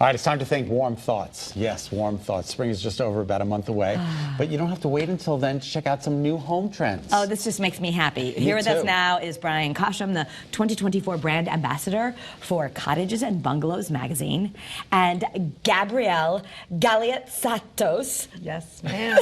All right, it's time to think warm thoughts. Yes, warm thoughts. Spring is just over, about a month away. But you don't have to wait until then to check out some new home trends. Oh, this just makes me happy. Here with us now is Bryan Cosham, the 2024 brand ambassador for Cottages and Bungalows magazine, and Gabrielle Galiatsatos. Yes, ma'am.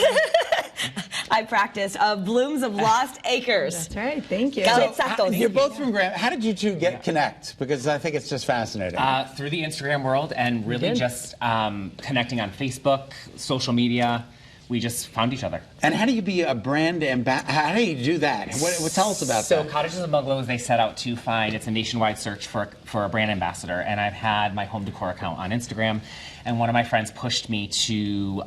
I practice Blooms of Lost Acres. That's right. Thank you. Galiatsatos. You're both from Graham. How did you two connect? Because I think it's just fascinating. Through the Instagram world, and really just connecting on Facebook, social media. We just found each other. And how do you be a brand ambassador? How do you do that? Tell us about that. So Cottages and Bungalows, they set out to find, it's a nationwide search for a brand ambassador. And I've had my home decor account on Instagram, and one of my friends pushed me to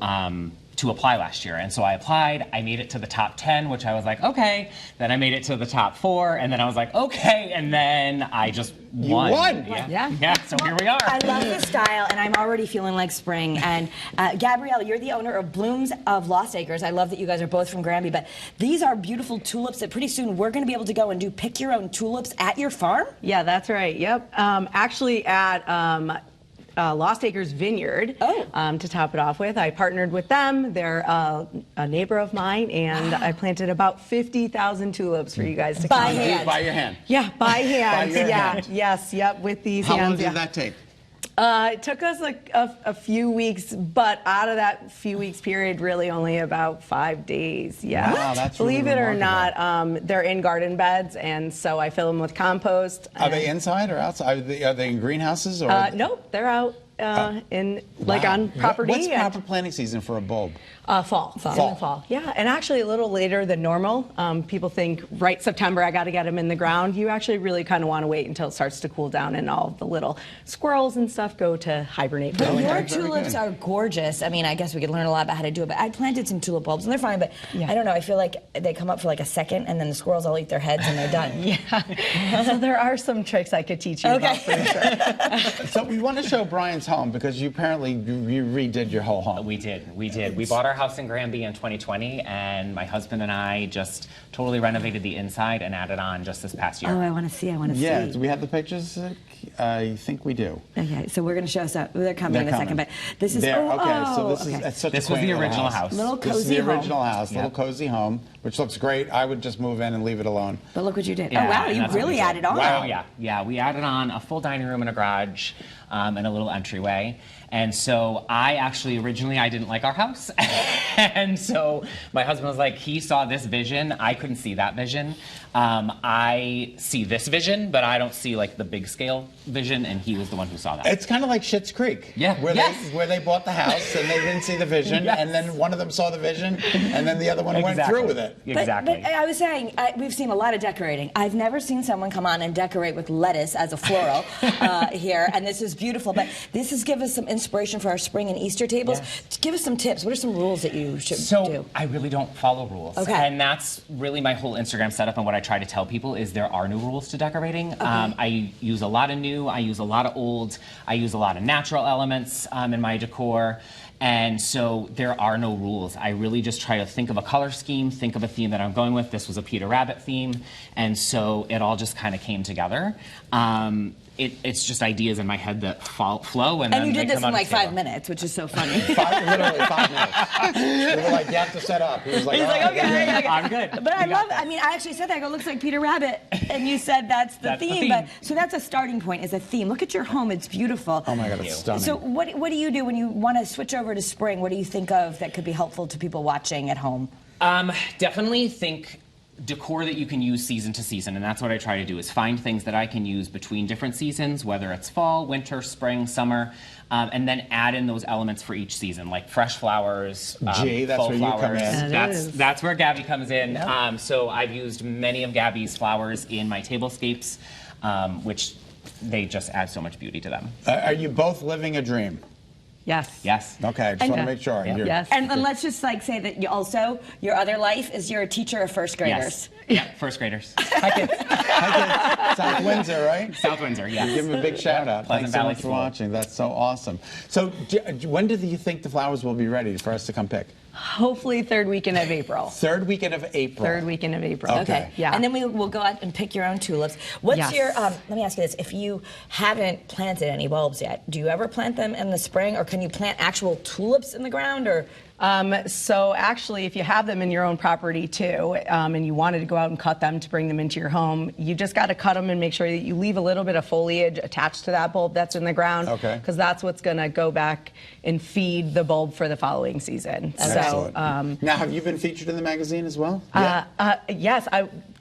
apply last year. And so I applied, I made it to the top 10, which I was like, okay. Then I made it to the top 4, and then I was like, okay. And then I just won. You won. Yeah, so here we are. I love the style, and I'm already feeling like spring. And Gabrielle, you're the owner of Blooms of Lost Acres. I love that you guys are both from Granby, but these are beautiful tulips that pretty soon we're going to be able to go and do pick your own tulips at your farm? Yeah, that's right. Yep. Actually at Lost Acres Vineyard, to top it off with. I partnered with them. They're a neighbor of mine, and I planted about 50,000 tulips for you guys to By count. hand? By your hand? Yeah, by hand. By your hand. Yes, yep, with these How hands. long did that take? It took us like a few weeks, but out of that few weeks period, really only about 5 days. Yeah. Wow, that's really Believe it or remarkable. not, they're in garden beds, and so I fill them with compost. Are they inside or outside? Are they in greenhouses? Or Nope, they're out in on property. What's proper planting season for a bulb? Fall. In the fall. Yeah, and actually a little later than normal. People think right September I got to get them in the ground. You actually really kind of want to wait until it starts to cool down and all the little squirrels and stuff go to hibernate. But your tulips are gorgeous. I mean, I guess we could learn a lot about how to do it, but I planted some tulip bulbs and they're fine, but I don't know, I feel like they come up for like a second and then the squirrels all eat their heads and they're done. Yeah, so there are some tricks I could teach you about for sure. So we want to show Bryan's home because you apparently you redid your whole home. We did. We bought our house in Granby in 2020, and my husband and I just totally renovated the inside and added on just this past year. Oh, I want to see. Yeah, do we have the pictures? I think we do. Okay, so we're going to show us up. They're coming in a second, but this is, This was the original house. Little cozy home. This is the original house, little cozy home, which looks great. I would just move in and leave it alone. But look what you did. Yeah, oh, wow, you really added on. Wow, yeah. We added on a full dining room and a garage and a little entryway. And so originally I didn't like our house. And so my husband was like, he saw this vision. I couldn't see that vision. I see this vision, but I don't see like the big scale vision, and he was the one who saw that. It's kind of like Schitt's Creek. Yeah. Where they bought the house and they didn't see the vision, and then one of them saw the vision, and then the other one went through with it. Exactly. But I was saying, we've seen a lot of decorating. I've never seen someone come on and decorate with lettuce as a floral here, and this is beautiful. But this is give us some inspiration for our spring and Easter tables. Yes. Give us some tips. What are some rules that you should do? So I really don't follow rules. Okay. And that's really my whole Instagram setup, and what I try to tell people is there are no rules to decorating. Okay. I use a lot of new, I use a lot of old, I use a lot of natural elements in my decor. And so there are no rules. I really just try to think of a color scheme, think of a theme that I'm going with. This was a Peter Rabbit theme, and so it all just kind of came together. It's just ideas in my head that flow, and then you did they this come in like on the 5 minutes, which is so funny. Literally 5 minutes. We were like, you have to set up. He was like, okay. I'm good. But I actually said that. I go, looks like Peter Rabbit. And you said that's the theme. But, so that's a starting point, is a theme. Look at your home. It's beautiful. Oh, my God, it's stunning. So what do you do when you want to switch over to spring? What do you think of that could be helpful to people watching at home? Definitely think decor that you can use season to season, and that's what I try to do, is find things that I can use between different seasons, whether it's fall, winter, spring, summer, and then add in those elements for each season, like fresh flowers, that's faux where flowers. you come in. That's where Gabby comes in. Yep. So I've used many of Gabby's flowers in my tablescapes, which they just add so much beauty to them. Are you both living a dream? Yes. Yes. Okay, just And- want to make sure. Yeah. You're- Yes. And then let's just like say that you also, your other life is you're a teacher of first graders. Yes. Yeah, first graders. Hi, kids. South Windsor, right? South Windsor, yes. Give them a big shout out. Pleasant Thanks so Valley much for School. watching. That's so awesome. So, when do you think the flowers will be ready for us to come pick? Hopefully third weekend of April. Third weekend of April. Third weekend of April. Okay. Yeah. And then we'll go out and pick your own tulips. What's Yes. your, let me ask you this, if you haven't planted any bulbs yet, do you ever plant them in the spring, or can you plant actual tulips in the ground, or? So actually, if you have them in your own property too, and you wanted to go out and cut them to bring them into your home, you just got to cut them and make sure that you leave a little bit of foliage attached to that bulb that's in the ground. Okay. Because that's what's going to go back and feed the bulb for the following season. Excellent. So, Now, have you been featured in the magazine as well? yes,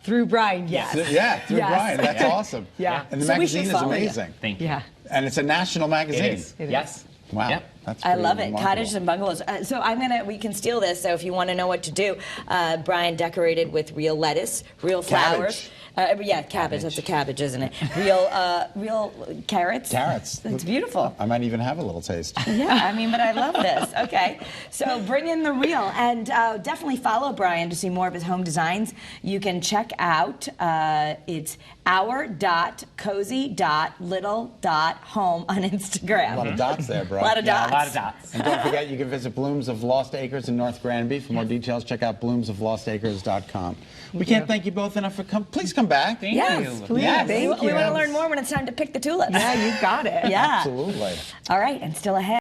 through Bryan, yes. Through Yes. Bryan. That's awesome. Yeah. And the So we should magazine is follow you. amazing. Thank you. Yeah. And it's a national magazine. It is. Yes. Wow. Yep. That's I pretty love it. remarkable. Cottages and bungalows. So we can steal this. So if you want to know what to do, Bryan decorated with real lettuce, real flowers. Cabbage. That's a cabbage, isn't it? Real carrots. Carrots. It's beautiful. I might even have a little taste. Yeah, but I love this. Okay, so bring in the real, and definitely follow Bryan to see more of his home designs. You can check out, it's our.cozy.little.home on Instagram. A lot of dots there, bro. A lot of Yeah, dots. a lot of dots. And don't forget, you can visit Blooms of Lost Acres in North Granby. For more details, check out bloomsoflostacres.com. We can't thank you both enough for please come back. Thank Yes, you. please. Yes. Thank We want you. to learn more when it's time to pick the tulips. Yeah, you got it. Yeah. Absolutely. All right, and still ahead.